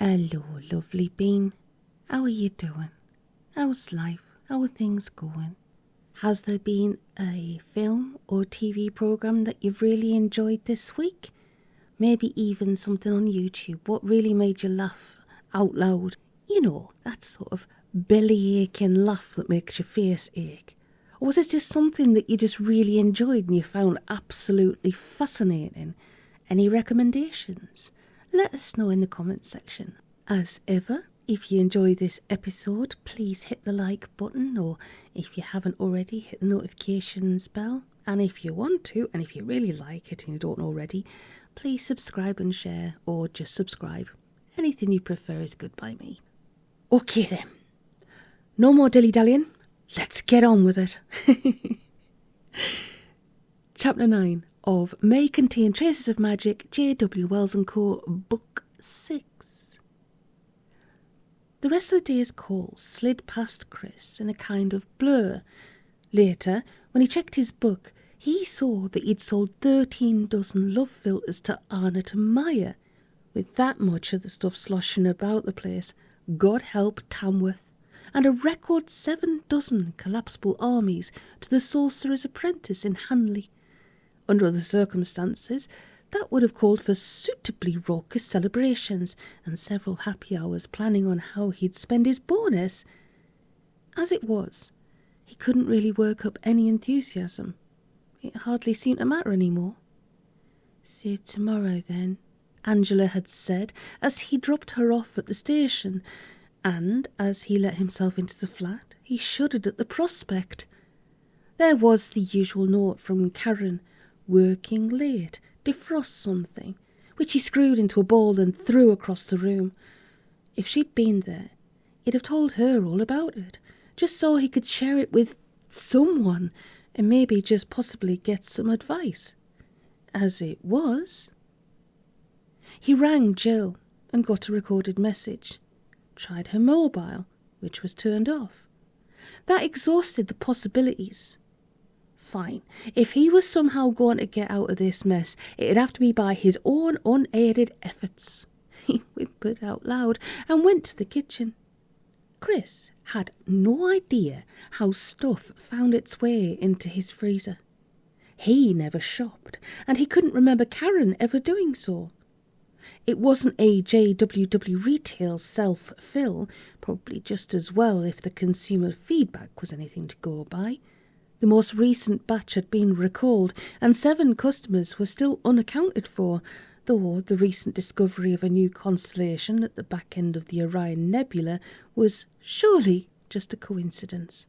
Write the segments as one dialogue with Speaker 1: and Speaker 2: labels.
Speaker 1: Hello, lovely bean. How are you doing? How's life? How are things going? Has there been a film or TV programme that you've really enjoyed this week? Maybe even something on YouTube. What really made you laugh out loud? You know, that sort of belly-aching laugh that makes your face ache. Or was it just something that you just really enjoyed and you found absolutely fascinating? Any recommendations? Let us know in the comments section. As ever, if you enjoy this episode, please hit the like button, or if you haven't already, hit the notifications bell. And if you want to, and if you really like it and you don't already, please subscribe and share, or just subscribe. Anything you prefer is good by me. Okay then, no more dilly-dallying, let's get on with it. Chapter 9 of May Contain Traces of Magic, J.W. Wells & Co., Book 6. The rest of the day's calls slid past Chris in a kind of blur. Later, when he checked his book, he saw that he'd sold 13 dozen love filters to Arnott and Meyer. With that much of the stuff sloshing about the place, God help Tamworth, and a record 7 dozen collapsible armies to the Sorcerer's Apprentice in Hanley. Under other circumstances, that would have called for suitably raucous celebrations and several happy hours planning on how he'd spend his bonus. As it was, he couldn't really work up any enthusiasm. It hardly seemed to matter anymore. "See you tomorrow, then," Angela had said as he dropped her off at the station, and as he let himself into the flat, he shuddered at the prospect. There was the usual note from Karen, working late, defrost something, which he screwed into a ball and threw across the room. If she'd been there, he'd have told her all about it, just so he could share it with someone and maybe just possibly get some advice. As it was, he rang Jill and got a recorded message, tried her mobile, which was turned off. That exhausted the possibilities. Fine, if he was somehow going to get out of this mess, it'd have to be by his own unaided efforts. He whimpered out loud and went to the kitchen. Chris had no idea how stuff found its way into his freezer. He never shopped, and he couldn't remember Karen ever doing so. It wasn't a JWW retail self-fill, probably just as well if the consumer feedback was anything to go by. The most recent batch had been recalled, and 7 customers were still unaccounted for, though the recent discovery of a new constellation at the back end of the Orion Nebula was surely just a coincidence.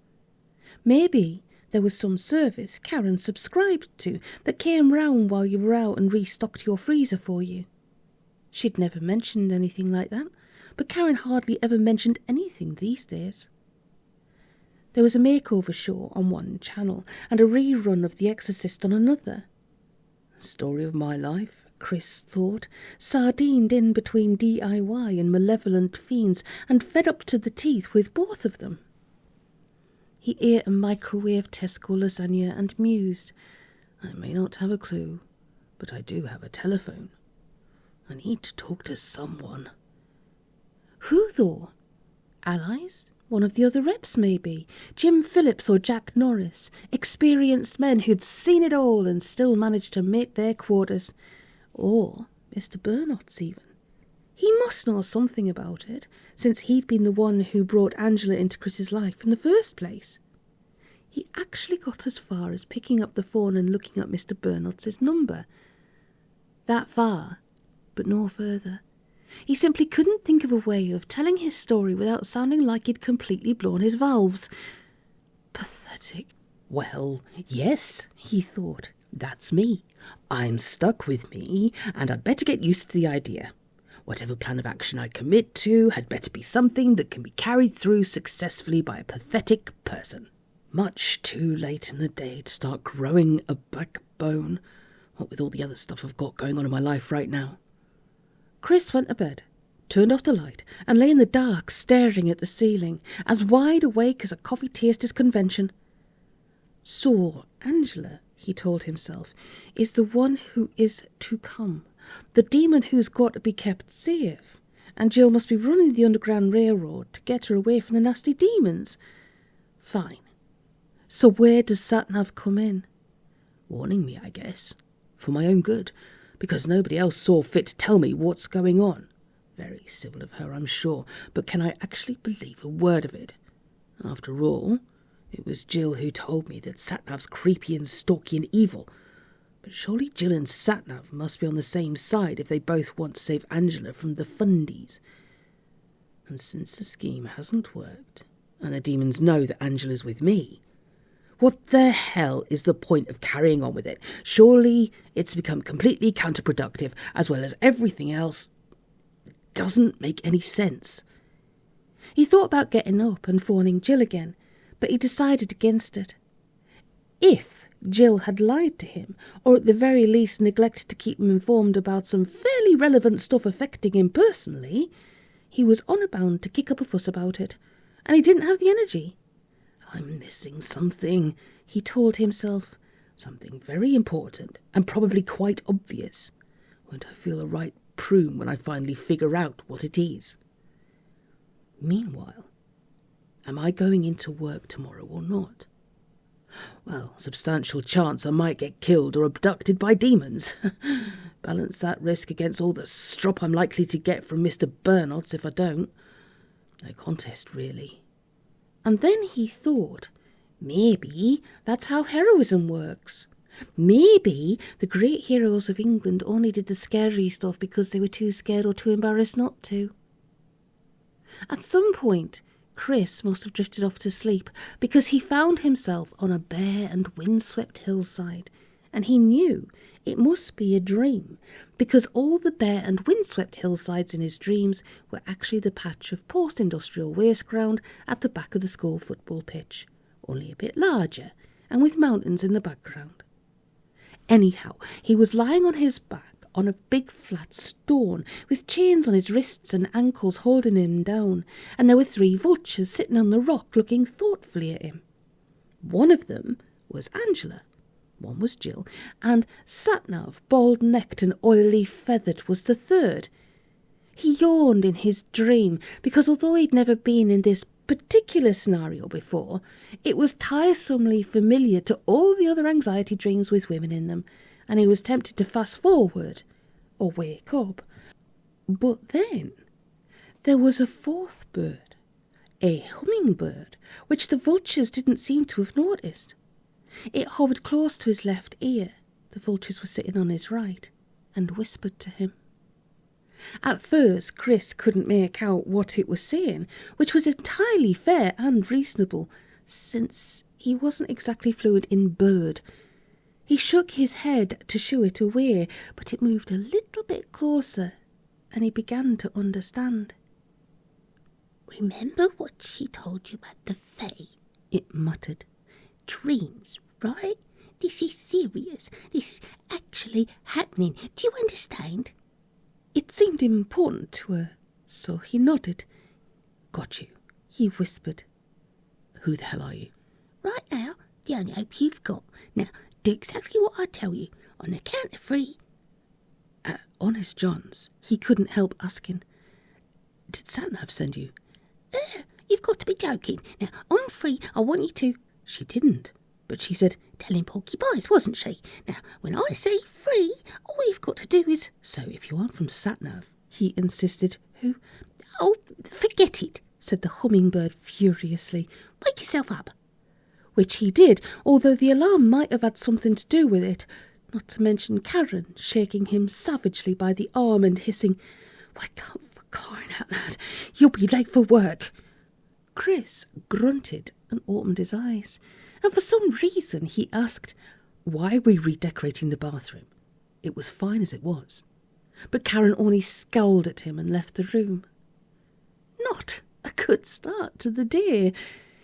Speaker 1: Maybe there was some service Karen subscribed to that came round while you were out and restocked your freezer for you. She'd never mentioned anything like that, but Karen hardly ever mentioned anything these days. There was a makeover show on one channel and a rerun of The Exorcist on another. Story of my life, Chris thought, sardined in between DIY and malevolent fiends and fed up to the teeth with both of them. He ate a microwave Tesco lasagna and mused, I may not have a clue, but I do have a telephone. I need to talk to someone. Who, though? Allies? One of the other reps, maybe. Jim Phillips or Jack Norris. Experienced men who'd seen it all and still managed to make their quotas. Or Mr. Burnot's even. He must know something about it, since he'd been the one who brought Angela into Chris's life in the first place. He actually got as far as picking up the phone and looking up Mr. Burnot's number. That far, but no further. He simply couldn't think of a way of telling his story without sounding like he'd completely blown his valves. Pathetic. Well, yes, he thought. That's me. I'm stuck with me, and I'd better get used to the idea. Whatever plan of action I commit to had better be something that can be carried through successfully by a pathetic person. Much too late in the day to start growing a backbone, what with all the other stuff I've got going on in my life right now. Chris went to bed, turned off the light, and lay in the dark staring at the ceiling, as wide awake as a coffee taster's convention. So Angela, he told himself, is the one who is to come, the demon who's got to be kept safe, and Jill must be running the Underground Railroad to get her away from the nasty demons. Fine. So where does SatNav come in?
Speaker 2: Warning me, I guess. For my own good, because nobody else saw fit to tell me what's going on. Very civil of her, I'm sure, but can I actually believe a word of it? After all, it was Jill who told me that SatNav's creepy and stalky and evil. But surely Jill and SatNav must be on the same side if they both want to save Angela from the fundies. And since the scheme hasn't worked, and the demons know that Angela's with me, what the hell is the point of carrying on with it? Surely it's become completely counterproductive, as well as everything else. Doesn't make any sense.
Speaker 1: He thought about getting up and phoning Jill again, but he decided against it. If Jill had lied to him, or at the very least neglected to keep him informed about some fairly relevant stuff affecting him personally, he was honour bound to kick up a fuss about it, and he didn't have the energy.
Speaker 2: I'm missing something, he told himself. Something very important, and probably quite obvious. Won't I feel a right prune when I finally figure out what it is? Meanwhile, am I going into work tomorrow or not? Well, substantial chance I might get killed or abducted by demons. Balance that risk against all the strop I'm likely to get from Mr. Burnot's if I don't. No contest, really.
Speaker 1: And then he thought, maybe that's how heroism works. Maybe the great heroes of England only did the scary stuff because they were too scared or too embarrassed not to. At some point, Chris must have drifted off to sleep because he found himself on a bare and windswept hillside, and he knew it must be a dream because all the bare and windswept hillsides in his dreams were actually the patch of post-industrial waste ground at the back of the school football pitch, only a bit larger and with mountains in the background. Anyhow, he was lying on his back on a big flat stone with chains on his wrists and ankles holding him down, and there were 3 vultures sitting on the rock looking thoughtfully at him. One of them was Angela, one was Jill, and SatNav, bald-necked and oily-feathered, was the third. He yawned in his dream because although he'd never been in this particular scenario before, it was tiresomely familiar to all the other anxiety dreams with women in them, and he was tempted to fast forward or wake up. But then there was a 4th bird, a hummingbird, which the vultures didn't seem to have noticed. It hovered close to his left ear, the vultures were sitting on his right, and whispered to him. At first, Chris couldn't make out what it was saying, which was entirely fair and reasonable, since he wasn't exactly fluent in bird. He shook his head to shoo it away, but it moved a little bit closer, and he began to understand.
Speaker 3: "Remember what she told you about the Fae?" it muttered. "Dreams, right? This is serious. This is actually happening. Do you understand?"
Speaker 1: It seemed important to her, so he nodded.
Speaker 2: "Got you,"
Speaker 1: he whispered.
Speaker 2: "Who the hell are you?"
Speaker 3: "Right now, the only hope you've got. Now, do exactly what I tell you. On the count of 3.
Speaker 2: Honest Johns,
Speaker 1: he couldn't help asking.
Speaker 2: Did SatNav send you?
Speaker 3: You've got to be joking. Now, on 3, I want you to..."
Speaker 2: She didn't, but she said,
Speaker 3: "Telling porcupines, wasn't she? Now, when I say 3, all you've got to do is..."
Speaker 2: "So if you aren't from SatNav," he insisted, "who..."
Speaker 3: "Oh, forget it,"
Speaker 1: said the hummingbird furiously.
Speaker 3: "Wake yourself up."
Speaker 1: Which he did, although the alarm might have had something to do with it, not to mention Karen shaking him savagely by the arm and hissing, "Wake up, for crying out loud, you'll be late for work." Chris grunted and opened his eyes, and for some reason he asked,
Speaker 2: "Why are we redecorating the bathroom? It was fine as it was."
Speaker 1: But Karen only scowled at him and left the room. Not a good start to the day.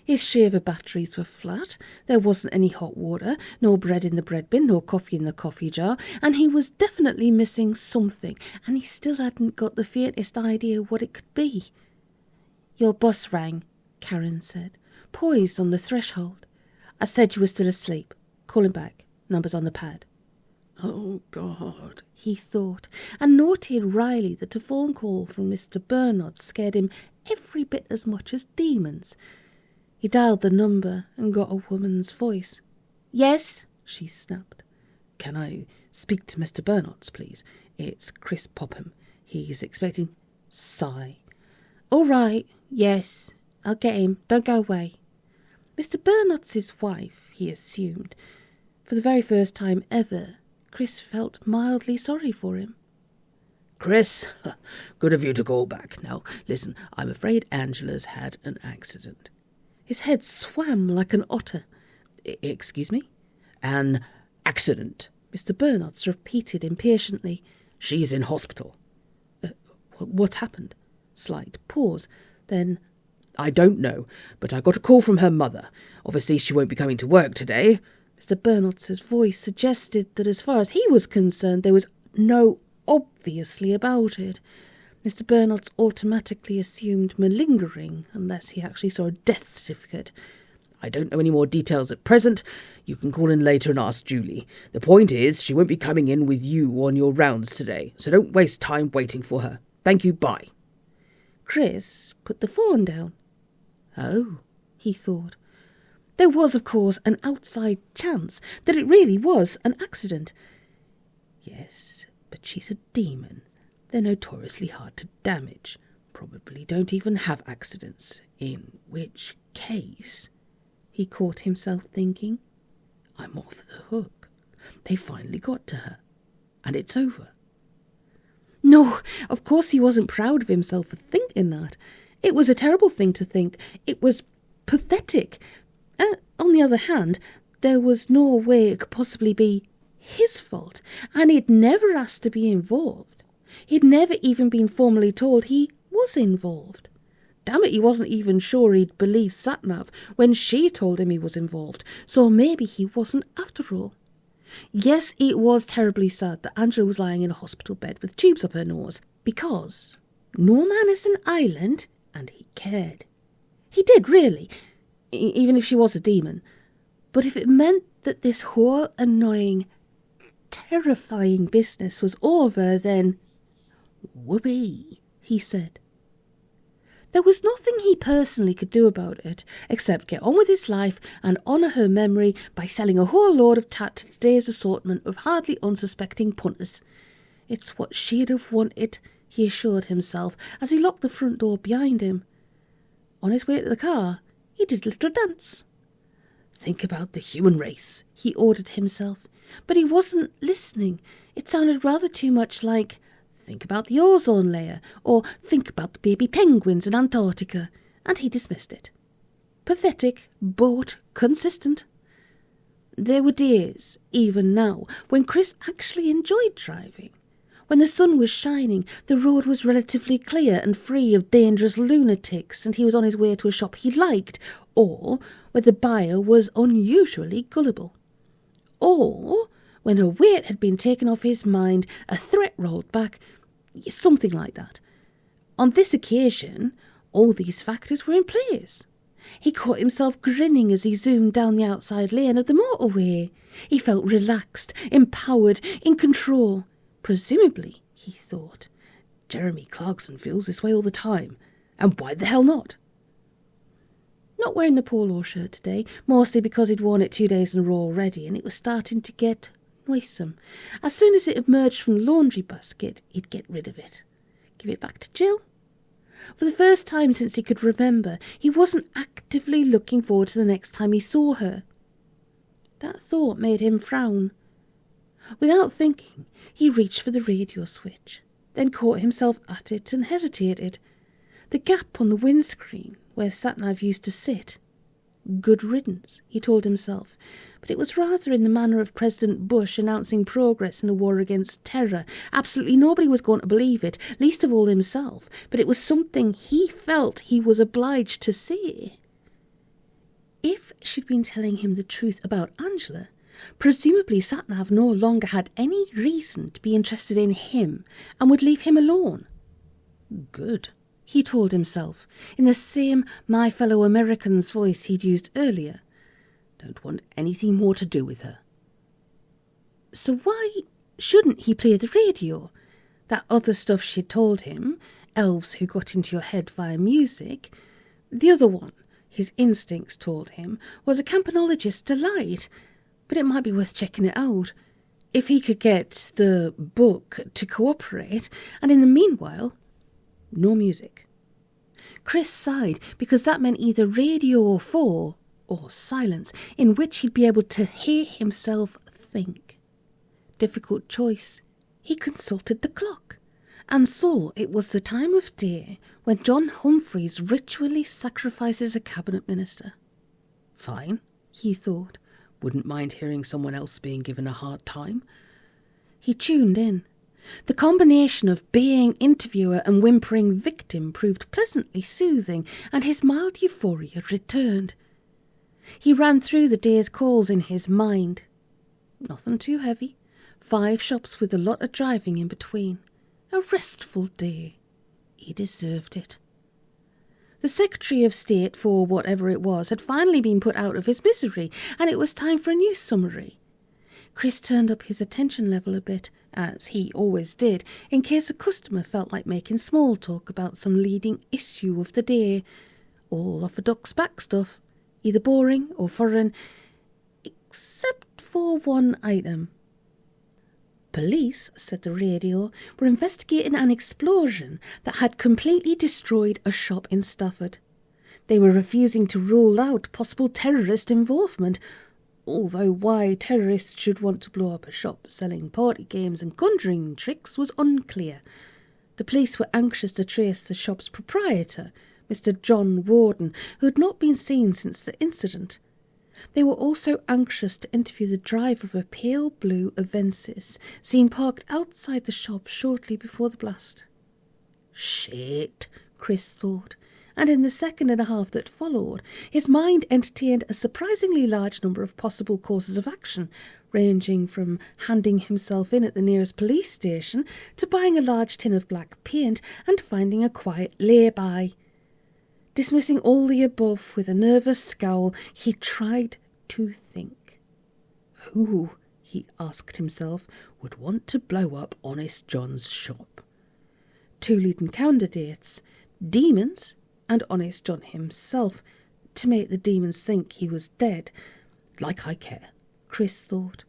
Speaker 1: His shaver batteries were flat, there wasn't any hot water, no bread in the bread bin, no coffee in the coffee jar, and he was definitely missing something, and he still hadn't got the faintest idea what it could be. "Your boss rang," Karen said, poised on the threshold. "I said you were still asleep. Call him back. Number's on the pad." Oh, God, he thought, and noted wryly that a phone call from Mr. Bernard scared him every bit as much as demons. He dialed the number and got a woman's voice. "Yes," she snapped.
Speaker 2: "Can I speak to Mr. Bernard's, please? It's Chris Popham. He's expecting..." Sigh.
Speaker 1: "All right, yes, I'll get him. Don't go away." Mr. Bernard's his wife, he assumed. For the very first time ever, Chris felt mildly sorry for him.
Speaker 2: "Chris, good of you to call back. Now, listen, I'm afraid Angela's had an accident."
Speaker 1: His head swam like an otter.
Speaker 2: Excuse me? "An accident,"
Speaker 1: Mr. Bernard's repeated impatiently.
Speaker 2: "She's in hospital."
Speaker 1: What's happened? Slight pause. Then,
Speaker 2: "I don't know, but I got a call from her mother. Obviously she won't be coming to work today."
Speaker 1: Mr. Bernard's voice suggested that as far as he was concerned, there was no obviously about it. Mr. Bernard's automatically assumed malingering, unless he actually saw a death certificate.
Speaker 2: "I don't know any more details at present. You can call in later and ask Julie. The point is, she won't be coming in with you on your rounds today, so don't waste time waiting for her. Thank you, bye."
Speaker 1: Chris put the phone down.
Speaker 2: Oh,
Speaker 1: he thought. There was, of course, an outside chance that it really was an accident.
Speaker 2: yes, but she's a demon. They're notoriously hard to damage. Probably don't even have accidents. In which case,
Speaker 1: he caught himself thinking,
Speaker 2: I'm off the hook. They finally got to her. And it's over.
Speaker 1: No, of course he wasn't proud of himself for thinking that. It was a terrible thing to think. It was pathetic. On the other hand, there was no way it could possibly be his fault, and he'd never asked to be involved. He'd never even been formally told he was involved. Damn it, he wasn't even sure he'd believe SatNav when she told him he was involved, so maybe he wasn't after all. Yes, it was terribly sad that Angela was lying in a hospital bed with tubes up her nose, because no man is an island, and he cared. He did, really, even if she was a demon. But if it meant that this whole annoying, terrifying business was over, then whoopee, he said. There was nothing he personally could do about it, except get on with his life and honour her memory by selling a whole load of tat to today's assortment of hardly unsuspecting punters. It's what she'd have wanted, he assured himself as he locked the front door behind him. On his way to the car, he did a little dance.
Speaker 2: Think about the human race,
Speaker 1: he ordered himself, but he wasn't listening. It sounded rather too much like, think about the ozone layer, or think about the baby penguins in Antarctica, and he dismissed it. Pathetic, but consistent. There were days, even now, when Chris actually enjoyed driving. When the sun was shining, the road was relatively clear and free of dangerous lunatics, and he was on his way to a shop he liked, or where the buyer was unusually gullible. Or when a weight had been taken off his mind, a threat rolled back, something like that. On this occasion, all these factors were in place. He caught himself grinning as he zoomed down the outside lane of the motorway. He felt relaxed, empowered, in control. Presumably, he thought, Jeremy Clarkson feels this way all the time, and why the hell not? Not wearing the polo shirt today, mostly because he'd worn it 2 days in a row already, and it was starting to get noisome. As soon as it emerged from the laundry basket, he'd get rid of it. Give it back to Jill. For the first time since he could remember, he wasn't actively looking forward to the next time he saw her. That thought made him frown. Without thinking, he reached for the radio switch, then caught himself at it and hesitated. The gap on the windscreen, where SatNav used to sit. Good riddance, he told himself, but it was rather in the manner of President Bush announcing progress in the war against terror. Absolutely nobody was going to believe it, least of all himself, but it was something he felt he was obliged to say. If she'd been telling him the truth about Angela, presumably SatNav no longer had any reason to be interested in him and would leave him alone.
Speaker 2: Good,
Speaker 1: he told himself, in the same My Fellow Americans voice he'd used earlier.
Speaker 2: Don't want anything more to do with her.
Speaker 1: So why shouldn't he play the radio? That other stuff she'd told him, elves who got into your head via music. The other one, his instincts told him, was a campanologist's delight, but it might be worth checking it out. If he could get the book to cooperate, and in the meanwhile, no music. Chris sighed, because that meant either radio 4 or silence, in which he'd be able to hear himself think. Difficult choice. He consulted the clock, and saw it was the time of day when John Humphreys ritually sacrifices a cabinet minister.
Speaker 2: Fine,
Speaker 1: he thought.
Speaker 2: Wouldn't mind hearing someone else being given a hard time.
Speaker 1: He tuned in. The combination of baying interviewer and whimpering victim proved pleasantly soothing, and his mild euphoria returned. He ran through the day's calls in his mind. Nothing too heavy. 5 shops with a lot of driving in between. A restful day. He deserved it. The Secretary of State, for whatever it was, had finally been put out of his misery, and it was time for a news summary. Chris turned up his attention level a bit, as he always did, in case a customer felt like making small talk about some leading issue of the day. All off a duck's back stuff, either boring or foreign, except for one item. Police, said the radio, were investigating an explosion that had completely destroyed a shop in Stafford. They were refusing to rule out possible terrorist involvement, although why terrorists should want to blow up a shop selling party games and conjuring tricks was unclear. The police were anxious to trace the shop's proprietor, Mr. John Warden, who had not been seen since the incident. They were also anxious to interview the driver of a pale blue Avensis, seen parked outside the shop shortly before the blast. Shit, Chris thought, and in the second and a half that followed, his mind entertained a surprisingly large number of possible courses of action, ranging from handing himself in at the nearest police station to buying a large tin of black paint and finding a quiet lay-by. Dismissing all the above with a nervous scowl, he tried to think. Who, he asked himself, would want to blow up Honest John's shop? 2 leading candidates, demons and Honest John himself, to make the demons think he was dead. Like I care, Chris thought.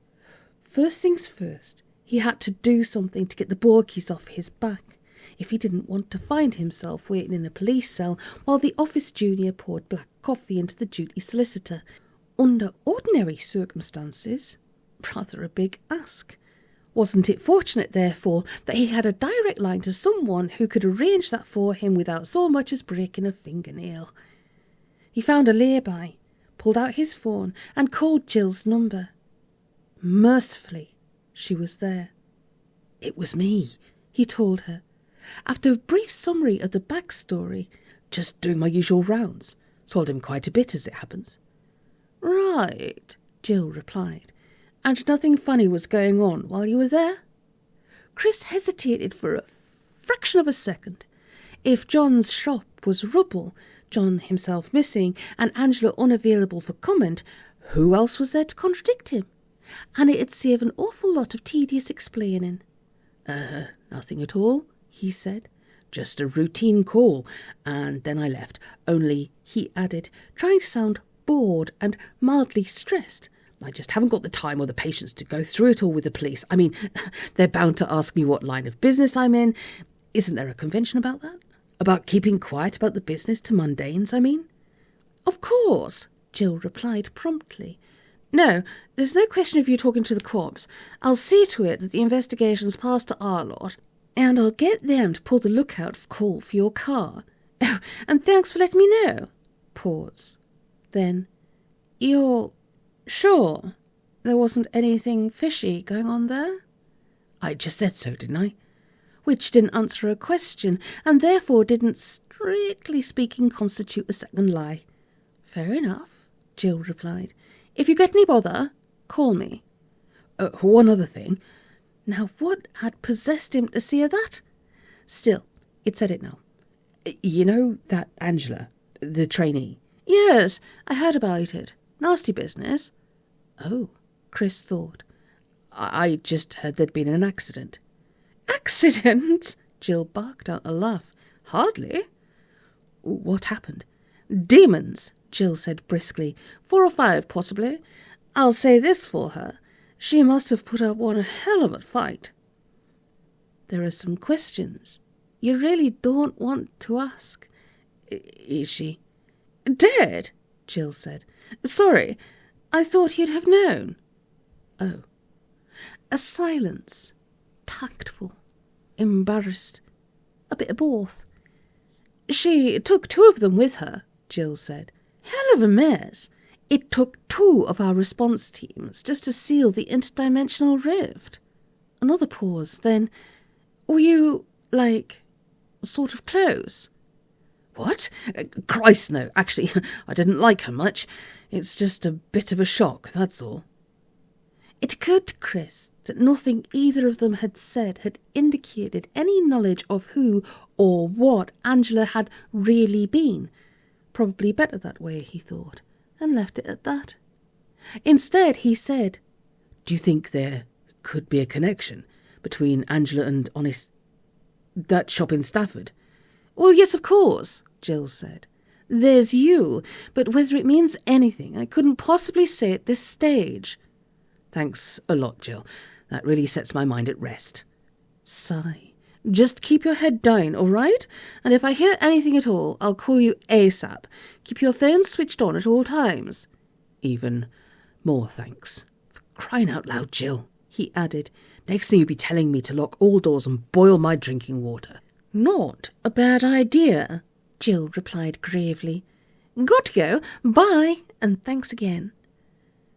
Speaker 1: First things first, he had to do something to get the Borkies off his back, if he didn't want to find himself waiting in a police cell while the office junior poured black coffee into the duty solicitor. Under ordinary circumstances, rather a big ask. Wasn't it fortunate, therefore, that he had a direct line to someone who could arrange that for him without so much as breaking a fingernail? He found a lay-by, pulled out his phone and called Jill's number. Mercifully, she was there. It was me, he told her. After a brief summary of the backstory, just doing my usual rounds. Sold him quite a bit, as it happens. Right, Jill replied. And nothing funny was going on while you were there? Chris hesitated for a fraction of a second. If John's shop was rubble, John himself missing, and Angela unavailable for comment, who else was there to contradict him? And it'd save an awful lot of tedious explaining. Nothing at all, he said. Just a routine call, and then I left. Only, he added, trying to sound bored and mildly stressed, I just haven't got the time or the patience to go through it all with the police. I mean, they're bound to ask me what line of business I'm in. Isn't there a convention about that? About keeping quiet about the business to mundanes, I mean? Of course, Jill replied promptly. No, there's no question of you talking to the cops. I'll see to it that the investigation's passed to our lot, and I'll get them to pull the lookout call for your car. Oh, and thanks for letting me know. Pause. Then, you're sure there wasn't anything fishy going on there? I just said so, didn't I? Which didn't answer a question, and therefore didn't, strictly speaking, constitute a second lie. Fair enough, Jill replied. If you get any bother, call me. One other thing. Now, what had possessed him to say that? Still, it said it now. You know that Angela, the trainee? Yes, I heard about it. Nasty business. Oh, Chris thought.
Speaker 2: I just heard there'd been an accident.
Speaker 1: Accident? Jill barked out a laugh. Hardly.
Speaker 2: What happened?
Speaker 1: Demons, Jill said briskly. 4 or 5, possibly. I'll say this for her. She must have put up one hell of a fight. There are some questions you really don't want to ask.
Speaker 2: Is she?
Speaker 1: Dead, Jill said. Sorry, I thought you'd have known.
Speaker 2: Oh.
Speaker 1: A silence. Tactful. Embarrassed. A bit of both. She took 2 of them with her, Jill said. Hell of a mess. It took 2 of our response teams just to seal the interdimensional rift. Another pause, then, were you, sort of close?
Speaker 2: What? Christ, no. Actually, I didn't like her much. It's just a bit of a shock, that's all.
Speaker 1: It occurred to Chris that nothing either of them had said had indicated any knowledge of who or what Angela had really been. Probably better that way, he thought, and left it at that. Instead, he said,
Speaker 2: Do you think there could be a connection between Angela and that shop in Stafford?
Speaker 1: Well, yes, of course, Jill said. There's you, but whether it means anything, I couldn't possibly say at this stage.
Speaker 2: Thanks a lot, Jill. That really sets my mind at rest.
Speaker 1: Sigh. Just keep your head down, all right? And if I hear anything at all, I'll call you ASAP. Keep your phone switched on at all times.
Speaker 2: Even more thanks. For crying out loud, Jill, he added. Next thing you'd be telling me to lock all doors and boil my drinking water.
Speaker 1: Not a bad idea, Jill replied gravely. Got to go. Bye, and thanks again.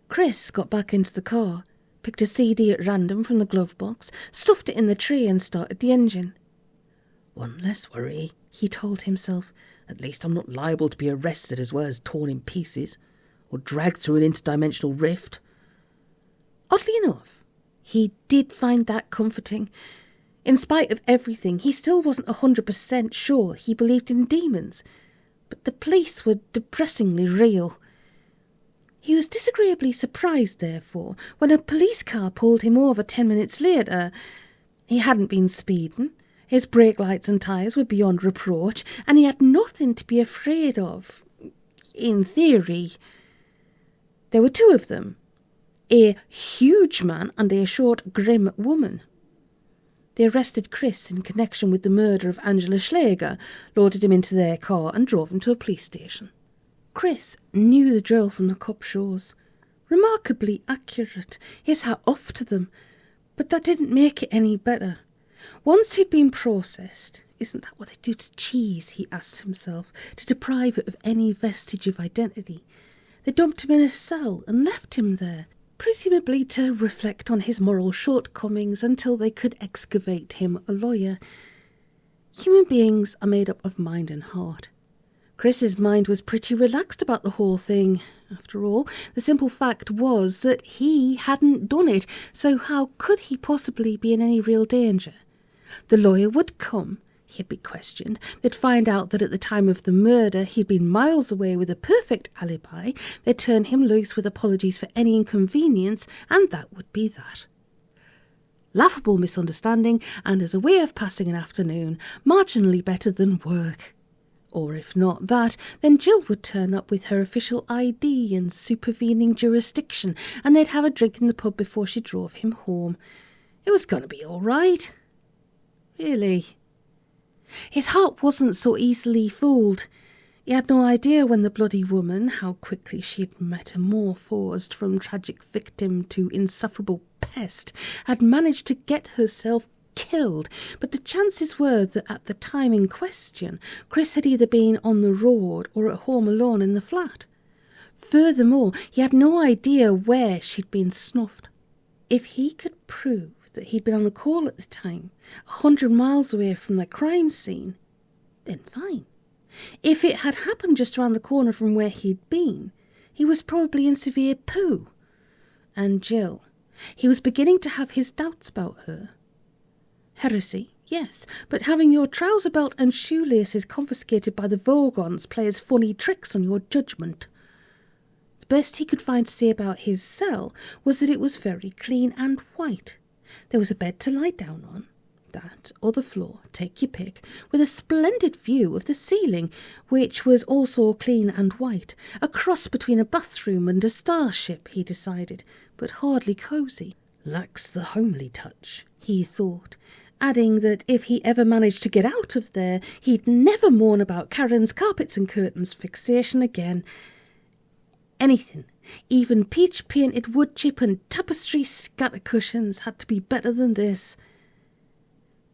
Speaker 1: Chris got back into the car, picked a CD at random from the glove box, stuffed it in the tray and started the engine.
Speaker 2: One less worry, he told himself. At least I'm not liable to be arrested as well as torn in pieces, or dragged through an interdimensional rift.
Speaker 1: Oddly enough, he did find that comforting. In spite of everything, he still wasn't 100% sure he believed in demons, but the police were depressingly real. He was disagreeably surprised, therefore, when a police car pulled him over 10 minutes later. He hadn't been speeding, his brake lights and tyres were beyond reproach, and he had nothing to be afraid of. In theory. There were 2 of them, a huge man and a short, grim woman. They arrested Chris in connection with the murder of Angela Schläger, loaded him into their car and drove him to a police station. Chris knew the drill from the cop shows. Remarkably accurate, his hat off to them, but that didn't make it any better. Once he'd been processed, isn't that what they do to cheese, he asked himself, to deprive it of any vestige of identity? They dumped him in a cell and left him there, presumably to reflect on his moral shortcomings until they could excavate him a lawyer. Human beings are made up of mind and heart. Chris's mind was pretty relaxed about the whole thing. After all, the simple fact was that he hadn't done it, so how could he possibly be in any real danger? The lawyer would come, he'd be questioned, they'd find out that at the time of the murder he'd been miles away with a perfect alibi, they'd turn him loose with apologies for any inconvenience, and that would be that. Laughable misunderstanding, and as a way of passing an afternoon, marginally better than work. Or if not that, then Jill would turn up with her official ID and supervening jurisdiction, and they'd have a drink in the pub before she drove him home. It was going to be all right. Really. His heart wasn't so easily fooled. He had no idea when the bloody woman, how quickly she'd metamorphosed from tragic victim to insufferable pest, had managed to get herself killed, but the chances were that at the time in question, Chris had either been on the road or at home alone in the flat. Furthermore, he had no idea where she'd been snuffed. If he could prove that he'd been on a call at the time, 100 miles away from the crime scene, then fine. If it had happened just around the corner from where he'd been, he was probably in severe poo. And Jill, he was beginning to have his doubts about her. Heresy, yes, but having your trouser belt and shoelaces confiscated by the Vogons plays funny tricks on your judgment. The best he could find to say about his cell was that it was very clean and white. There was a bed to lie down on, that or the floor, take your pick, with a splendid view of the ceiling, which was also clean and white, a cross between a bathroom and a starship, he decided, but hardly cosy. Lacks the homely touch, he thought, adding that if he ever managed to get out of there, he'd never mourn about Karen's carpets and curtains fixation again. Anything, even peach-painted wood chip and tapestry scatter cushions, had to be better than this.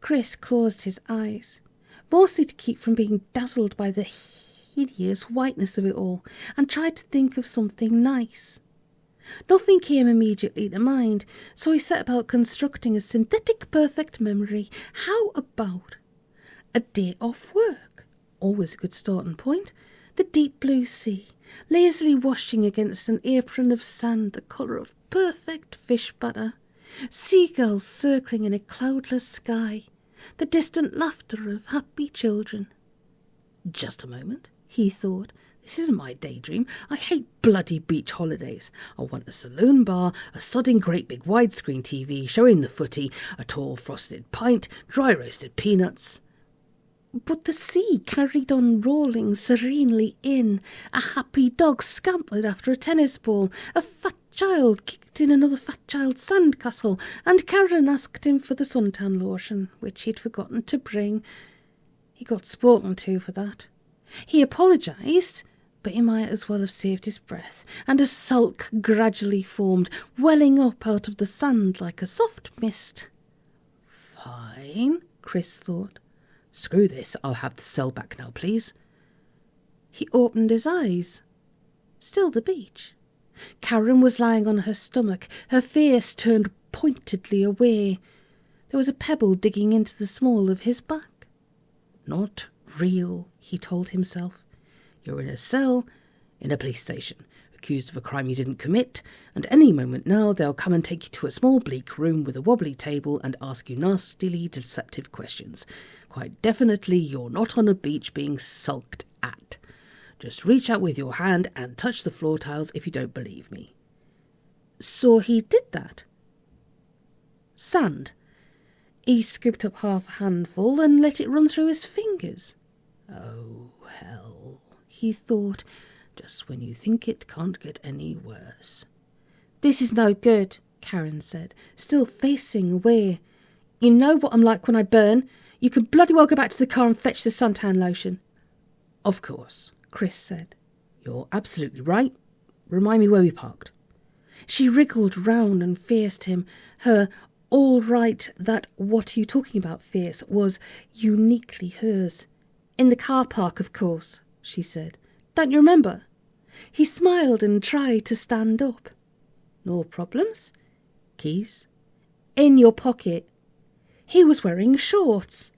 Speaker 1: Chris closed his eyes, mostly to keep from being dazzled by the hideous whiteness of it all, and tried to think of something nice. Nothing came immediately to mind, so he set about constructing a synthetic perfect memory. How about a day off work? Always a good starting point. The deep blue sea, lazily washing against an apron of sand the colour of perfect fish batter. Seagulls circling in a cloudless sky. The distant laughter of happy children. Just a moment, he thought. This isn't my daydream. I hate bloody beach holidays. I want a saloon bar, a sodding great big widescreen TV showing the footy, a tall frosted pint, dry roasted peanuts. But the sea carried on rolling serenely in. A happy dog scampered after a tennis ball. A fat child kicked in another fat child's sandcastle, and Karen asked him for the suntan lotion, which he'd forgotten to bring. He got spoken to for that. He apologised, but he might as well have saved his breath, and a sulk gradually formed, welling up out of the sand like a soft mist.
Speaker 2: Fine, Chris thought. Screw this, I'll have the cell back now, please.
Speaker 1: He opened his eyes. Still the beach. Karen was lying on her stomach, her face turned pointedly away. There was a pebble digging into the small of his back.
Speaker 2: Not real, he told himself. You're in a cell, in a police station, accused of a crime you didn't commit, and any moment now they'll come and take you to a small bleak room with a wobbly table and ask you nastily deceptive questions. Quite definitely you're not on a beach being sulked at. Just reach out with your hand and touch the floor tiles if you don't believe me.
Speaker 1: So he did that. Sand. He scooped up half a handful and let it run through his fingers.
Speaker 2: Oh, hell, he thought, just when you think it can't get any worse.
Speaker 1: This is no good, Karen said, still facing away. You know what I'm like when I burn. You can bloody well go back to the car and fetch the suntan lotion.
Speaker 2: Of course, Chris said. You're absolutely right. Remind me where we parked.
Speaker 1: She wriggled round and faced him. Her all right, that what are you talking about face was uniquely hers. In the car park, of course, she said. Don't you remember? He smiled and tried to stand up. No problems?
Speaker 2: Keys?
Speaker 1: In your pocket. He was wearing shorts.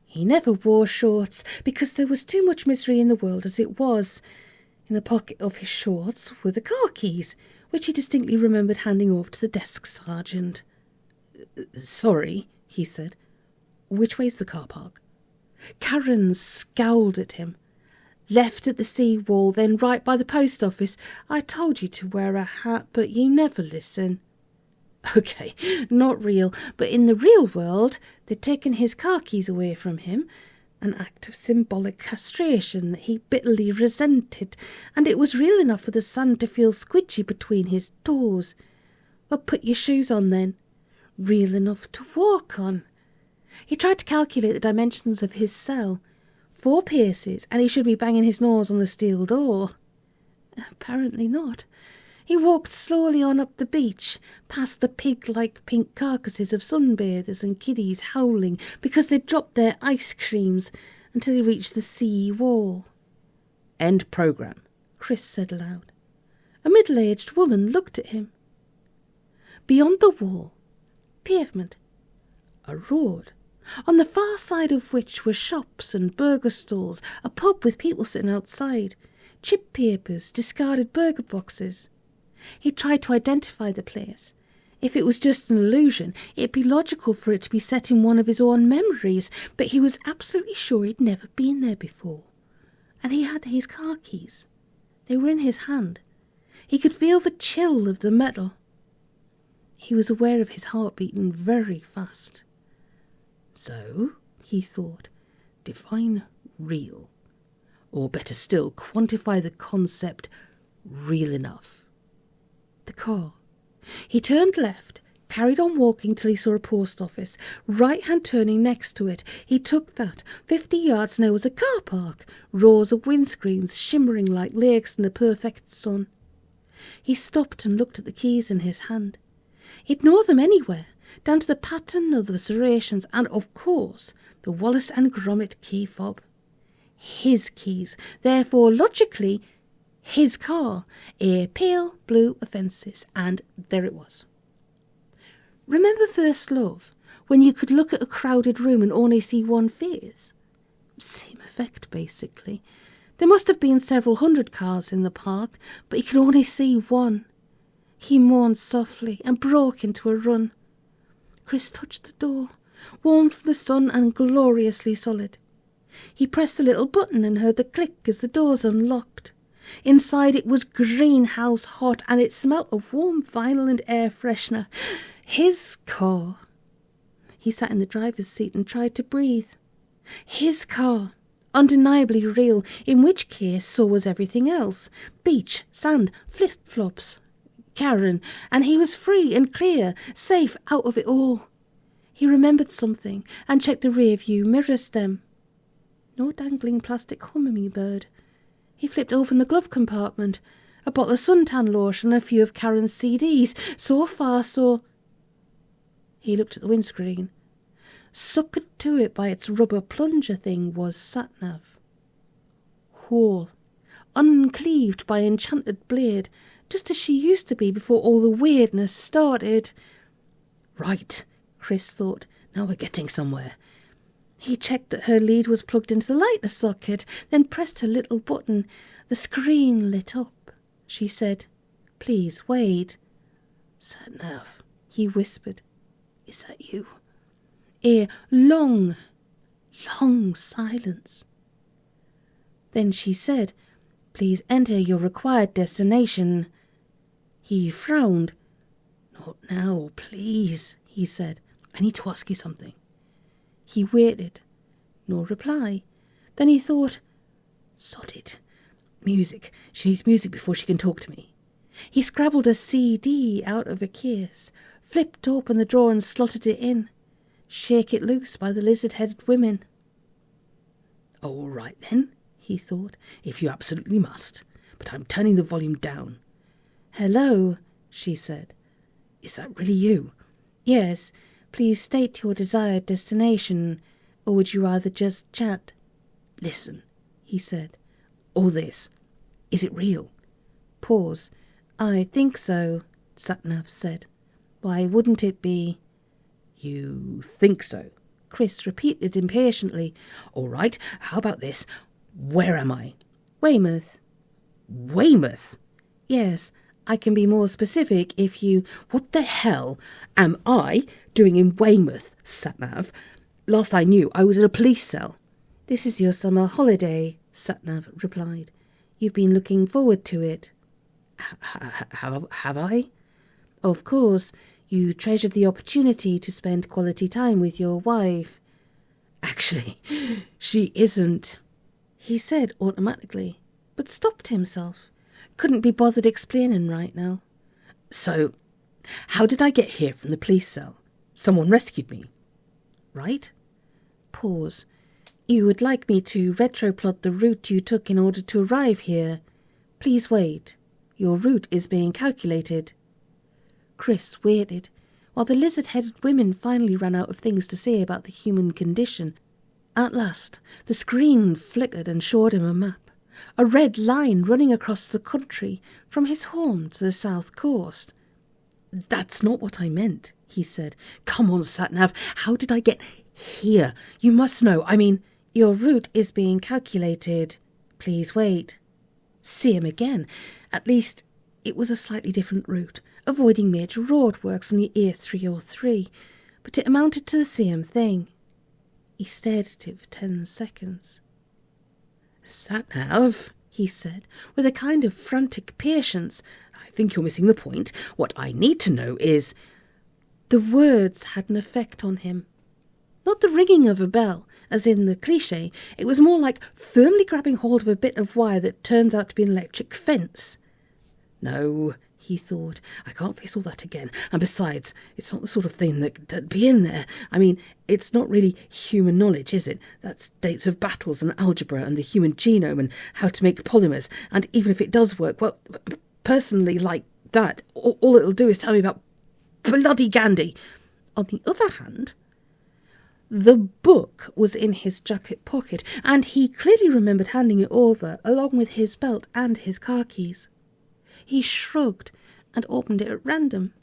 Speaker 1: He never wore shorts because there was too much misery in the world as it was. In the pocket of his shorts were the car keys, which he distinctly remembered handing over to the desk sergeant.
Speaker 2: Sorry, he said. Which way's the car park?
Speaker 1: Karen scowled at him. Left at the seawall, then right by the post office. I told you to wear a hat, but you never listen. Okay, not real, but in the real world, they'd taken his car keys away from him, an act of symbolic castration that he bitterly resented, and it was real enough for the sand to feel squidgy between his toes. Well, put your shoes on then. Real enough to walk on. He tried to calculate the dimensions of his cell. 4 paces, and he should be banging his nose on the steel door. Apparently not. He walked slowly on up the beach, past the pig-like pink carcasses of sunbathers and kiddies howling because they'd dropped their ice creams, until he reached the sea wall.
Speaker 2: End programme,
Speaker 1: Chris said aloud. A middle-aged woman looked at him. Beyond the wall, pavement, a road, on the far side of which were shops and burger stalls, a pub with people sitting outside, chip papers, discarded burger boxes. He tried to identify the place. If it was just an illusion, it'd be logical for it to be set in one of his own memories, but he was absolutely sure he'd never been there before. And he had his car keys. They were in his hand. He could feel the chill of the metal. He was aware of his heart beating very fast.
Speaker 2: So, he thought, define real. Or better still, quantify the concept real enough.
Speaker 1: The car. He turned left, carried on walking till he saw a post office, right-hand turning next to it. He took that. 50 yards now was a car park, rows of windscreens shimmering like lakes in the perfect sun. He stopped and looked at the keys in his hand. He'd know them anywhere, down to the pattern of the serrations and, of course, the Wallace and Gromit key fob. His keys, therefore, logically, his car, a pale blue offences, and there it was. Remember First Love, when you could look at a crowded room and only see one face? Same effect, basically. There must have been several hundred cars in the park, but he could only see one. He moaned softly and broke into a run. Chris touched the door, warm from the sun and gloriously solid. He pressed the little button and heard the click as the doors unlocked. Inside it was greenhouse hot, and it smelt of warm vinyl and air freshener. His car. He sat in the driver's seat and tried to breathe. His car. Undeniably real, in which case so was everything else. Beach, sand, flip-flops. Karen, and he was free and clear, safe out of it all. He remembered something and checked the rear-view mirror stem. No dangling plastic hummingbird. He flipped open the glove compartment. A bottle of suntan lotion and a few of Karen's CDs. So far, so... He looked at the windscreen. Suckered to it by its rubber plunger thing was SatNav. Whole, uncleaved by enchanted blade, just as she used to be before all the weirdness started.
Speaker 2: Right, Chris thought. Now we're getting somewhere.
Speaker 1: He checked that her lead was plugged into the lighter socket, then pressed her little button. The screen lit up. She said, "Please wait."
Speaker 2: "SatNav,"
Speaker 1: he whispered.
Speaker 2: "Is that you?"
Speaker 1: A long silence. Then she said, "Please enter your required destination." He frowned.
Speaker 2: "Not now, please," he said. "I need to ask you something."
Speaker 1: He waited. No reply. Then he thought,
Speaker 2: "Sod it. Music. She needs music before she can talk to me."
Speaker 1: He scrabbled a CD out of a case, flipped open the drawer and slotted it in. Shake It Loose by the Lizard-Headed Women.
Speaker 2: "All right then," he thought, "if you absolutely must. But I'm turning the volume down."
Speaker 1: "Hello," she said.
Speaker 2: "Is that really you?"
Speaker 1: "Yes. Please state your desired destination, or would you rather just chat?"
Speaker 2: "Listen," he said. "All this, is it real?"
Speaker 1: Pause. "I think so," SatNav said. "Why wouldn't it be?"
Speaker 2: "You think so?"
Speaker 1: Chris repeated impatiently.
Speaker 2: "All right, how about this? Where am I?"
Speaker 1: "Weymouth."
Speaker 2: "Weymouth?"
Speaker 1: "Yes, I can be more specific if you..."
Speaker 2: "What the hell am I doing in Weymouth, SatNav? Last I knew, I was in a police cell."
Speaker 1: "This is your summer holiday," SatNav replied. "You've been looking forward to it."
Speaker 2: Have I?
Speaker 1: "Of course. You treasured the opportunity to spend quality time with your wife."
Speaker 2: "Actually, she isn't,"
Speaker 1: he said automatically, but stopped himself. Couldn't be bothered explaining right now.
Speaker 2: "So, how did I get here from the police cell? Someone rescued me, right?"
Speaker 1: Pause. "You would like me to retroplot the route you took in order to arrive here? Please wait. Your route is being calculated." Chris waited, while the lizard-headed women finally ran out of things to say about the human condition. At last, the screen flickered and showed him a map, a red line running across the country, from his home to the south coast.
Speaker 2: "That's not what I meant," he said. "Come on, SatNav, how did I get here? You must know, I mean..."
Speaker 1: "Your route is being calculated. Please wait." Same again. At least, it was a slightly different route, avoiding major roadworks on the A303, but it amounted to the same thing. He stared at it for 10 seconds.
Speaker 2: "SatNav,"
Speaker 1: he said, with a kind of frantic patience.
Speaker 2: I think you're missing the point. What I need to know is...
Speaker 1: The words had an effect on him. Not the ringing of a bell, as in the cliché. It was more like firmly grabbing hold of a bit of wire that turns out to be an electric fence.
Speaker 2: No, he thought, I can't face all that again. And besides, it's not the sort of thing that'd be in there. I mean, it's not really human knowledge, is it? That's dates of battles and algebra and the human genome and how to make polymers. And even if it does work, well, personally, like that, all it'll do is tell me about bloody Gandhi.
Speaker 1: On the other hand, the book was in his jacket pocket, and he clearly remembered handing it over, along with his belt and his car keys. He shrugged and opened it at random.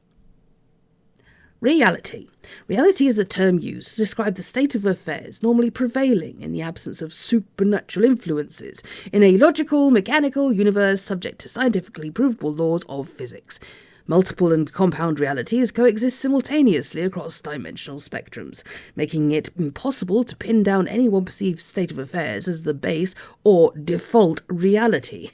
Speaker 2: Reality. Reality is the term used to describe the state of affairs normally prevailing in the absence of supernatural influences in a logical, mechanical universe subject to scientifically provable laws of physics. Multiple and compound realities coexist simultaneously across dimensional spectrums, making it impossible to pin down any one perceived state of affairs as the base or default reality.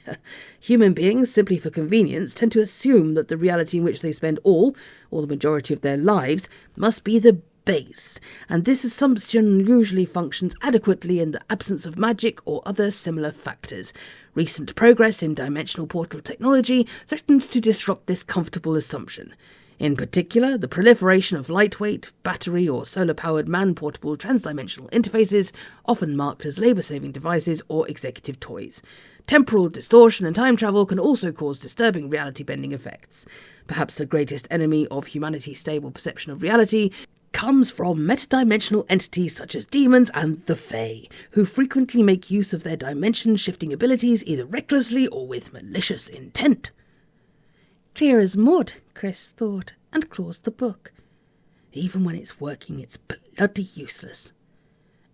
Speaker 2: Human beings, simply for convenience, tend to assume that the reality in which they spend all, or the majority of their lives, must be the base, and this assumption usually functions adequately in the absence of magic or other similar factors. Recent progress in dimensional portal technology threatens to disrupt this comfortable assumption. In particular, the proliferation of lightweight, battery or solar-powered man-portable transdimensional interfaces, often marked as labour-saving devices or executive toys. Temporal distortion and time travel can also cause disturbing reality-bending effects. Perhaps the greatest enemy of humanity's stable perception of reality comes from metadimensional entities such as demons and the Fae, who frequently make use of their dimension-shifting abilities either recklessly or with malicious intent.
Speaker 1: Clear as mud, Chris thought, and closed the book.
Speaker 2: Even when it's working, it's bloody useless.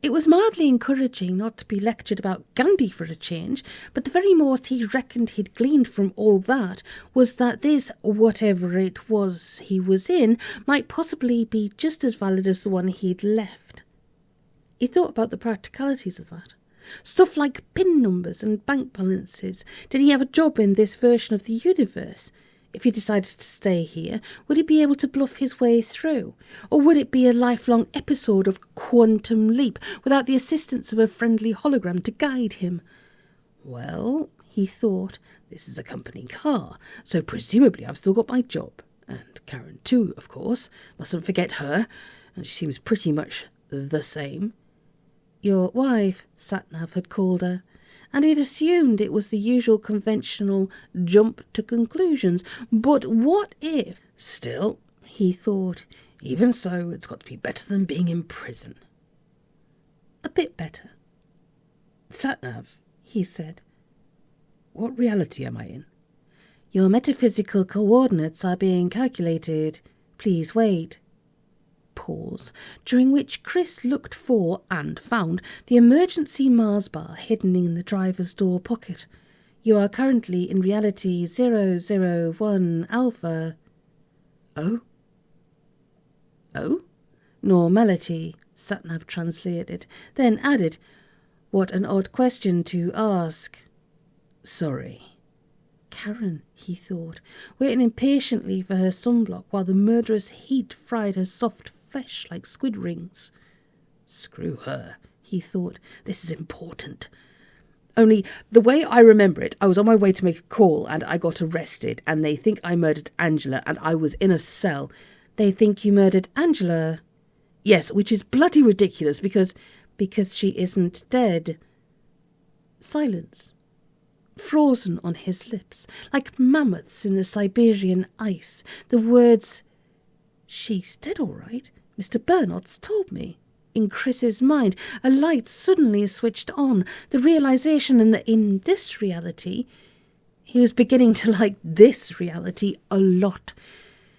Speaker 1: It was mildly encouraging not to be lectured about Gandhi for a change, but the very most he reckoned he'd gleaned from all that was that this, whatever it was he was in, might possibly be just as valid as the one he'd left. He thought about the practicalities of that. Stuff like PIN numbers and bank balances. Did he have a job in this version of the universe? If he decided to stay here, would he be able to bluff his way through? Or would it be a lifelong episode of Quantum Leap without the assistance of a friendly hologram to guide him?
Speaker 2: Well, he thought, this is a company car, so presumably I've still got my job. And Karen too, of course. Mustn't forget her. And she seems pretty much the same.
Speaker 1: Your wife, SatNav had called her, and he'd assumed it was the usual conventional jump to conclusions. But what if...
Speaker 2: Still, he thought, even so, it's got to be better than being in prison.
Speaker 1: A bit better.
Speaker 2: SatNav, he said, what reality am I in?
Speaker 1: Your metaphysical coordinates are being calculated. Please wait. Pause, during which Chris looked for and found the emergency Mars bar hidden in the driver's door pocket. You are currently in reality 001 Alpha.
Speaker 2: Oh?
Speaker 1: Normality, SatNav translated, then added, what an odd question to ask.
Speaker 2: Sorry.
Speaker 1: Karen, he thought, waiting impatiently for her sunblock while the murderous heat fried her soft flesh like squid rings.
Speaker 2: Screw her, he thought. This is important. Only, the way I remember it, I was on my way to make a call and I got arrested and they think I murdered Angela and I was in a cell.
Speaker 1: They think you murdered Angela?
Speaker 2: Yes, which is bloody ridiculous because
Speaker 1: she isn't dead. Silence. Frozen on his lips, like mammoths in the Siberian ice. The words, she's dead all right, Mr. Bernard's told me. In Chris's mind, a light suddenly switched on, the realization that in this reality, he was beginning to like this reality a lot.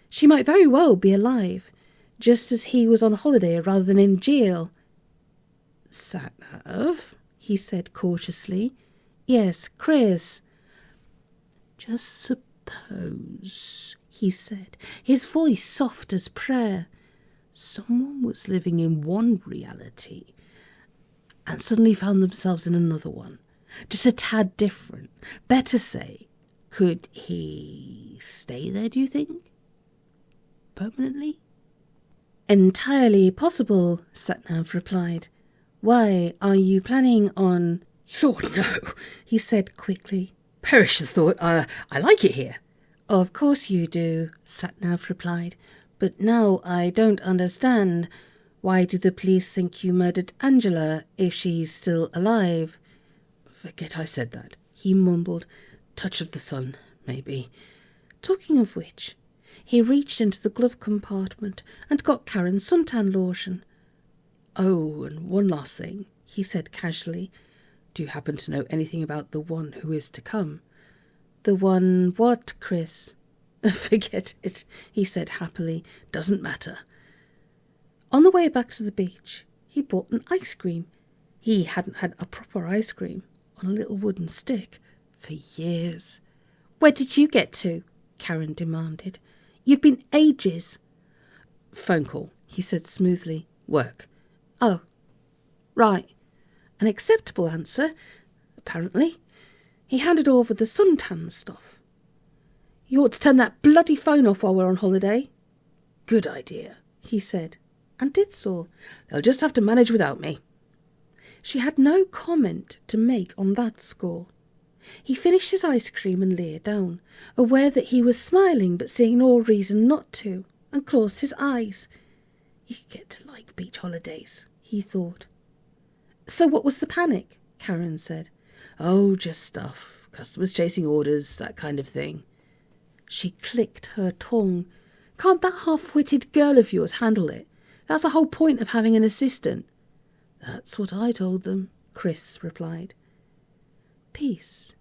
Speaker 1: She might very well be alive, just as he was on holiday rather than in jail.
Speaker 2: SatNav,
Speaker 1: he said cautiously. Yes, Chris.
Speaker 2: Just suppose,
Speaker 1: he said, his voice soft as prayer.
Speaker 2: Someone was living in one reality and suddenly found themselves in another one.
Speaker 1: Just a tad different. Better say, could he stay there, do you think? Permanently? Entirely possible, SatNav replied. Why, are you planning on...
Speaker 2: Lord, no, he said quickly. Perish the thought. I like it here.
Speaker 1: Of course you do, SatNav replied. But now I don't understand. Why do the police think you murdered Angela if she's still alive?
Speaker 2: Forget I said that, he mumbled. Touch of the sun, maybe.
Speaker 1: Talking of which, he reached into the glove compartment and got Karen's suntan lotion.
Speaker 2: Oh, and one last thing, he said casually. Do you happen to know anything about the one who is to come?
Speaker 1: The one what, Chris?
Speaker 2: Forget it, he said happily. Doesn't matter.
Speaker 1: On the way back to the beach, he bought an ice cream.
Speaker 2: He hadn't had a proper ice cream on a little wooden stick for years.
Speaker 1: Where did you get to? Karen demanded. You've been ages.
Speaker 2: Phone call, he said smoothly. Work.
Speaker 1: Oh, right. An acceptable answer, apparently. He handed over the suntan stuff. You ought to turn that bloody phone off while we're on holiday.
Speaker 2: Good idea, he said,
Speaker 1: and did so.
Speaker 2: They'll just have to manage without me.
Speaker 1: She had no comment to make on that score. He finished his ice cream and lay down, aware that he was smiling but seeing no reason not to, and closed his eyes. He could get to like beach holidays, he thought. So what was the panic? Karen said.
Speaker 2: Oh, just stuff. Customers chasing orders, that kind of thing.
Speaker 1: She clicked her tongue. Can't that half-witted girl of yours handle it? That's the whole point of having an assistant.
Speaker 2: That's what I told them, Chris replied.
Speaker 1: Peace,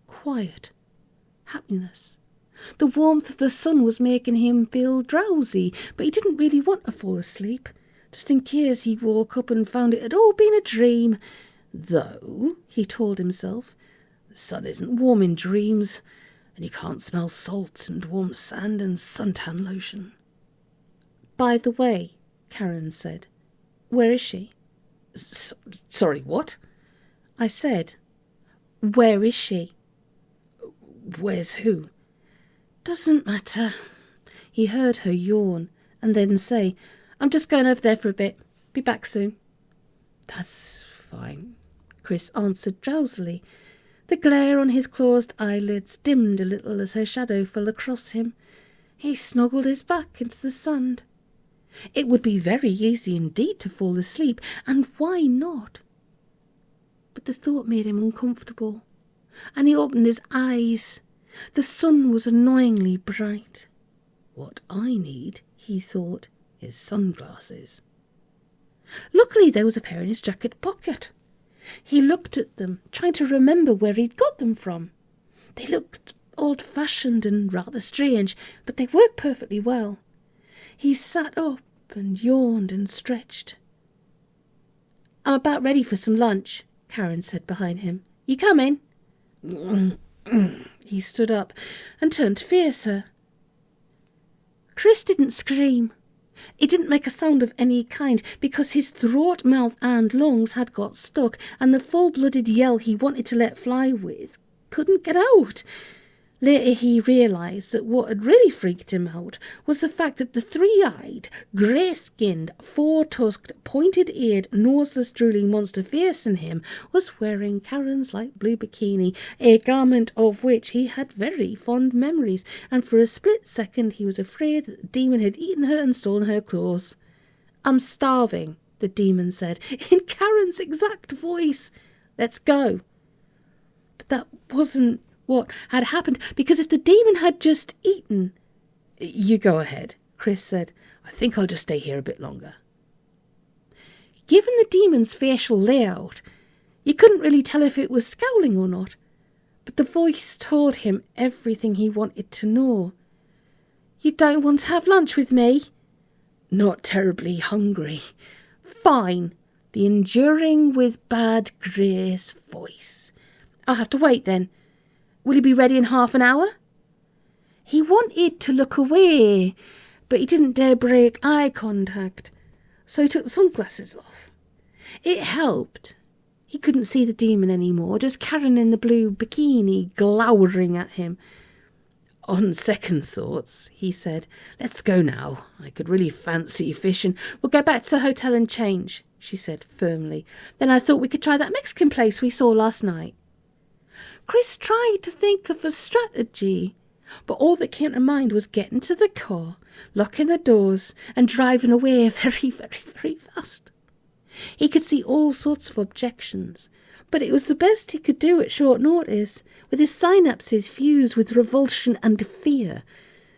Speaker 1: quiet, happiness. The warmth of the sun was making him feel drowsy, but he didn't really want to fall asleep, just in case he woke up and found it had all been a dream.
Speaker 2: Though, he told himself, the sun isn't warm in dreams, and you can't smell salt and warm sand and suntan lotion.
Speaker 1: By the way, Karen said, where is she?
Speaker 2: Sorry, what?
Speaker 1: I said, where is she?
Speaker 2: Where's who?
Speaker 1: Doesn't matter. He heard her yawn and then say, I'm just going over there for a bit. Be back soon.
Speaker 2: That's fine,
Speaker 1: Chris answered drowsily. The glare on his closed eyelids dimmed a little as her shadow fell across him. He snuggled his back into the sand. It would be very easy indeed to fall asleep, and why not? But the thought made him uncomfortable, and he opened his eyes. The sun was annoyingly bright.
Speaker 2: What I need, he thought, is sunglasses.
Speaker 1: Luckily there was a pair in his jacket pocket. He looked at them, trying to remember where he'd got them from. They looked old-fashioned and rather strange, but they worked perfectly well. He sat up and yawned and stretched. I'm about ready for some lunch, Karen said behind him. You coming? He stood up and turned to face her. Chris didn't scream. He didn't make a sound of any kind because his throat, mouth and lungs had got stuck, and the full-blooded yell he wanted to let fly with couldn't get out. Later he realised that what had really freaked him out was the fact that the three-eyed, grey-skinned, four-tusked, pointed-eared, noseless, drooling monster facing him was wearing Karen's light blue bikini, a garment of which he had very fond memories, and for a split second he was afraid that the demon had eaten her and stolen her clothes. I'm starving, the demon said, in Karen's exact voice. Let's go. But that wasn't what had happened, because if the demon had just eaten...
Speaker 2: You go ahead, Chris said. I think I'll just stay here a bit longer.
Speaker 1: Given the demon's facial layout, you couldn't really tell if it was scowling or not, but the voice told him everything he wanted to know. You don't want to have lunch with me?
Speaker 2: Not terribly hungry.
Speaker 1: Fine. The enduring with bad grace voice. I'll have to wait then. Will he be ready in half an hour? He wanted to look away, but he didn't dare break eye contact, so he took the sunglasses off. It helped, He couldn't see the demon anymore, just Karen in the blue bikini glowering at him.
Speaker 2: On second thoughts, he said, "Let's go now. I could really fancy fishing."
Speaker 1: "We'll go back to the hotel and change," she said firmly. "Then I thought we could try that Mexican place we saw last night." Chris tried to think of a strategy, but all that came to mind was getting to the car, locking the doors, and driving away very, very, very fast. He could see all sorts of objections, but it was the best he could do at short notice, with his synapses fused with revulsion and fear.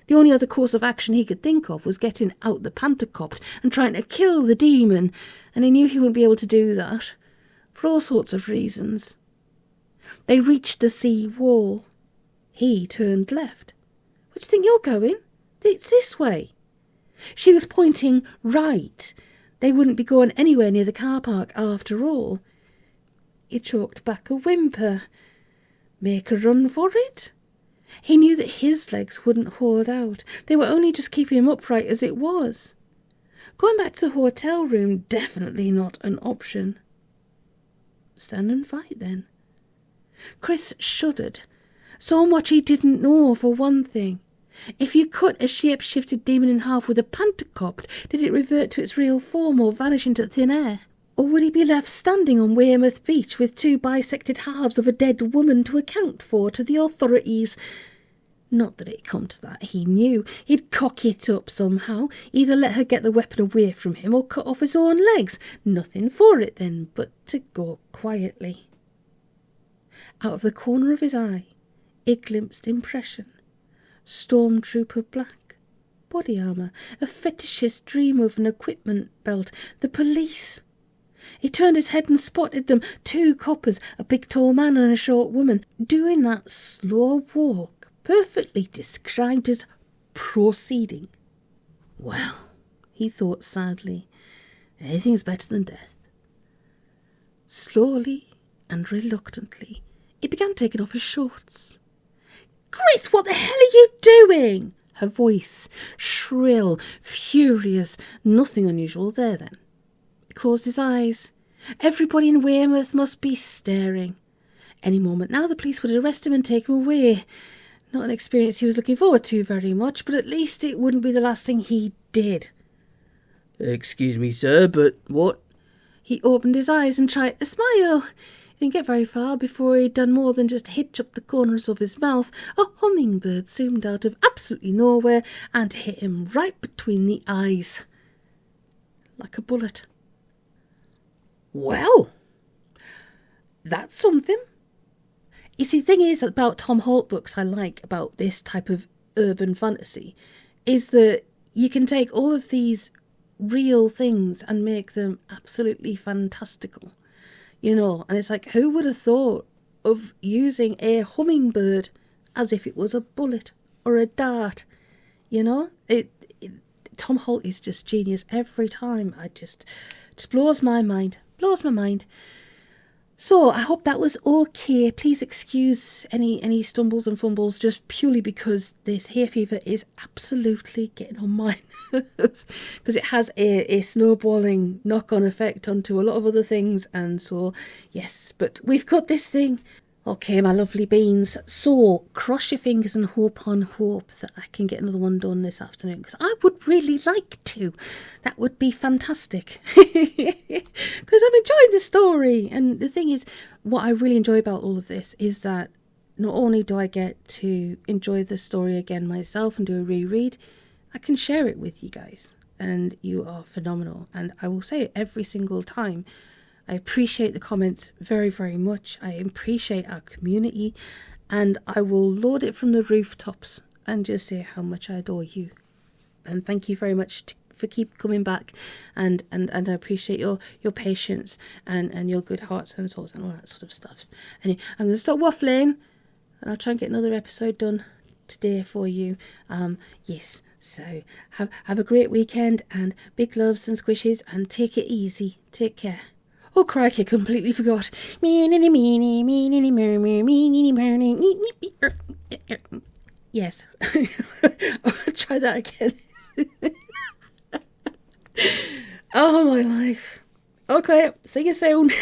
Speaker 1: The only other course of action he could think of was getting out the pantocopt and trying to kill the demon, and he knew he wouldn't be able to do that, for all sorts of reasons. They reached the sea wall. He turned left. "Where do you think you're going?" "It's this way." She was pointing right. They wouldn't be going anywhere near the car park after all. He choked back a whimper. Make a run for it? He knew that his legs wouldn't hold out. They were only just keeping him upright as it was. Going back to the hotel room, definitely not an option. Stand and fight, then. Chris shuddered. So much he didn't know, for one thing. If you cut a shape-shifted demon in half with a pantocopt, did it revert to its real form or vanish into thin air? Or would he be left standing on Weymouth Beach with two bisected halves of a dead woman to account for to the authorities? Not that it'd come to that, he knew. He'd cock it up somehow, either let her get the weapon away from him or cut off his own legs. Nothing for it then but to go quietly. Out of the corner of his eye, he glimpsed impression. Stormtrooper black, body armour, a fetishist dream of an equipment belt, the police. He turned his head and spotted them, 2 coppers, a big tall man and a short woman, doing that slow walk perfectly described as proceeding. Well, he thought sadly, anything's better than death. Slowly and reluctantly, he began taking off his shorts. "Chris, what the hell are you doing?" Her voice, shrill, furious, nothing unusual there then. He closed his eyes. Everybody in Weymouth must be staring. Any moment now the police would arrest him and take him away. Not an experience he was looking forward to very much, but at least it wouldn't be the last thing he did.
Speaker 2: "Excuse me, sir, but what?"
Speaker 1: He opened his eyes and tried to smile. He didn't get very far before he'd done more than just hitch up the corners of his mouth. A hummingbird zoomed out of absolutely nowhere and hit him right between the eyes. Like a bullet. Well, that's something. You see, the thing is about Tom Holt books I like about this type of urban fantasy is that you can take all of these real things and make them absolutely fantastical. You know, and it's like, who would have thought of using a hummingbird as if it was a bullet or a dart? You know, Tom Holt is just genius every time. It just blows my mind. So I hope that was okay. Please excuse any stumbles and fumbles, just purely because this hay fever is absolutely getting on my nerves, because it has a snowballing knock-on effect onto a lot of other things. And so, yes, but we've got this thing. Okay, my lovely beans. So, cross your fingers and hope on hope that I can get another one done this afternoon, because I would really like to. That would be fantastic. Because I'm enjoying the story. And the thing is, what I really enjoy about all of this is that not only do I get to enjoy the story again myself and do a reread, I can share it with you guys. And you are phenomenal. And I will say it every single time. I appreciate the comments very, very much. I appreciate our community, and I will load it from the rooftops and just say how much I adore you. And thank you very much for keep coming back, and I appreciate your patience and your good hearts and souls and all that sort of stuff. And I'm going to stop waffling, and I'll try and get another episode done today for you. Yes, so have a great weekend, and big loves and squishes, and take it easy. Take care. Oh, crikey, completely forgot. Yes. I'll try that again. Oh, my life. Okay, see you soon.